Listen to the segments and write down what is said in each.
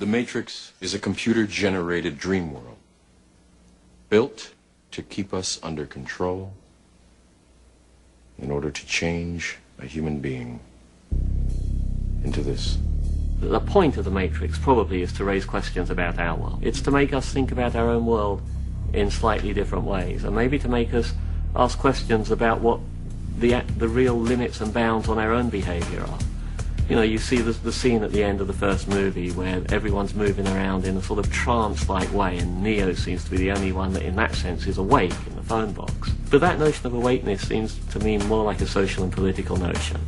The Matrix is a computer-generated dream world, built to keep us under control in order to change a human being into this. The point of the Matrix probably is to raise questions about our world. It's to make us think about our own world in slightly different ways, and maybe to make us ask questions about what the real limits and bounds on our own behavior are. You know, you see the scene at the end of the first movie where everyone's moving around in a sort of trance-like way, and Neo seems to be the only one that in that sense is awake in the phone box. But that notion of awakeness seems to me more like a social and political notion.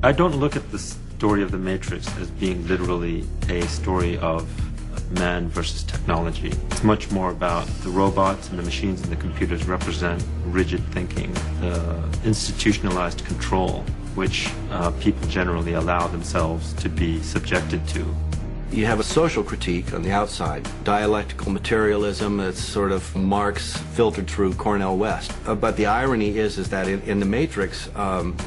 I don't look at the story of the Matrix as being literally a story of man versus technology. It's much more about the robots and the machines and the computers represent rigid thinking, the institutionalized control which people generally allow themselves to be subjected to. You have a social critique on the outside, dialectical materialism that's sort of Marx filtered through Cornel West. But the irony is that in the Matrix,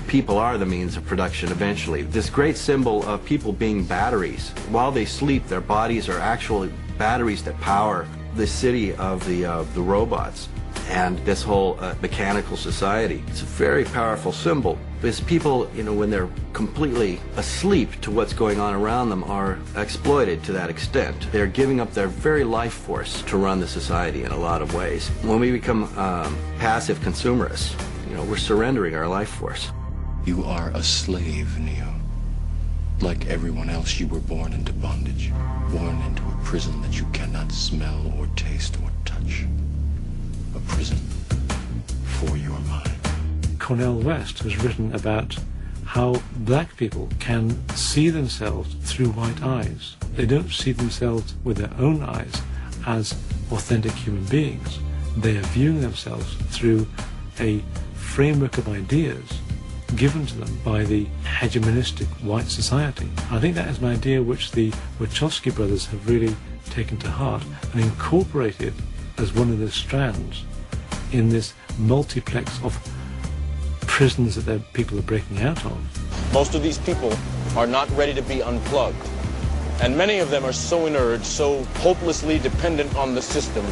people are the means of production eventually. This great symbol of people being batteries. While they sleep, their bodies are actually batteries that power the city of the robots and this whole mechanical society. It's a very powerful symbol. Because people, you know, when they're completely asleep to what's going on around them, are exploited to that extent. They're giving up their very life force to run the society in a lot of ways. When we become passive consumerists, you know, we're surrendering our life force. You are a slave, Neo. Like everyone else, you were born into bondage, born into a prison that you cannot smell or taste or touch. A prison for your mind. Cornel West has written about how black people can see themselves through white eyes. They don't see themselves with their own eyes as authentic human beings. They are viewing themselves through a framework of ideas given to them by the hegemonistic white society. I think that is an idea which the Wachowski brothers have really taken to heart and incorporated as one of the strands in this multiplex of prisons that people are breaking out of. Most of these people are not ready to be unplugged. And many of them are so inert, so hopelessly dependent on the system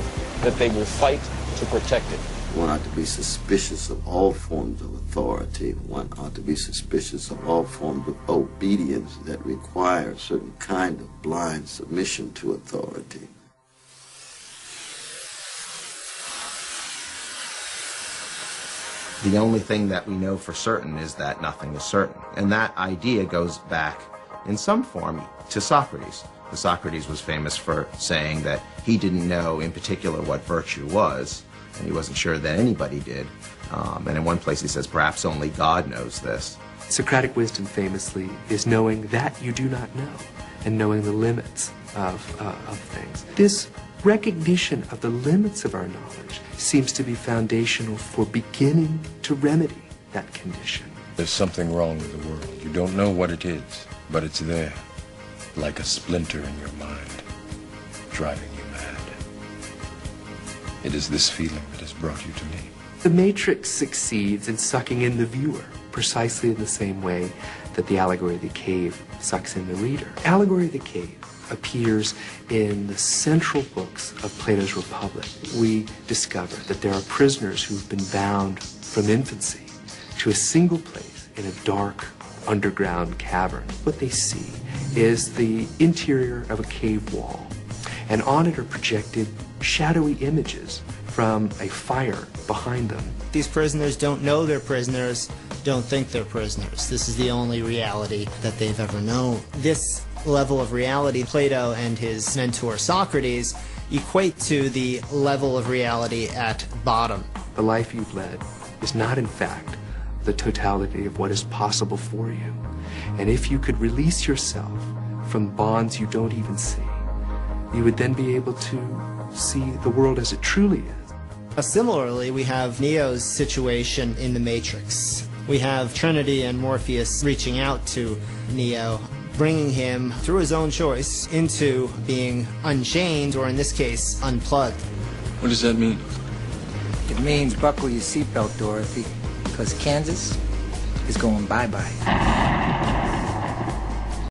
that they will fight to protect it. One ought to be suspicious of all forms of authority. One ought to be suspicious of all forms of obedience that require a certain kind of blind submission to authority. The only thing that we know for certain is that nothing is certain. And that idea goes back in some form to Socrates. Socrates was famous for saying that he didn't know in particular what virtue was, and he wasn't sure that anybody did. And in one place he says, perhaps only God knows this. Socratic wisdom famously is knowing that you do not know, and knowing the limits of things. This recognition of the limits of our knowledge seems to be foundational for beginning to remedy that condition. There's something wrong with the world. You don't know what it is, but it's there, like a splinter in your mind, driving you mad. It is this feeling that has brought you to me. The Matrix succeeds in sucking in the viewer precisely in the same way that the allegory of the cave sucks in the reader. Allegory of the cave appears in the central books of Plato's Republic. We discover that there are prisoners who've been bound from infancy to a single place in a dark underground cavern. What they see is the interior of a cave wall, and on it are projected shadowy images from a fire behind them. These prisoners don't know they're prisoners, don't think they're prisoners. This is the only reality that they've ever known. This level of reality, Plato and his mentor Socrates equate to the level of reality at bottom. The life you've led is not, in fact, the totality of what is possible for you. And if you could release yourself from bonds you don't even see, you would then be able to see the world as it truly is. Similarly, we have Neo's situation in the Matrix. We have Trinity and Morpheus reaching out to Neo, bringing him, through his own choice, into being unchained, or in this case, unplugged. What does that mean? It means buckle your seatbelt, Dorothy, because Kansas is going bye-bye.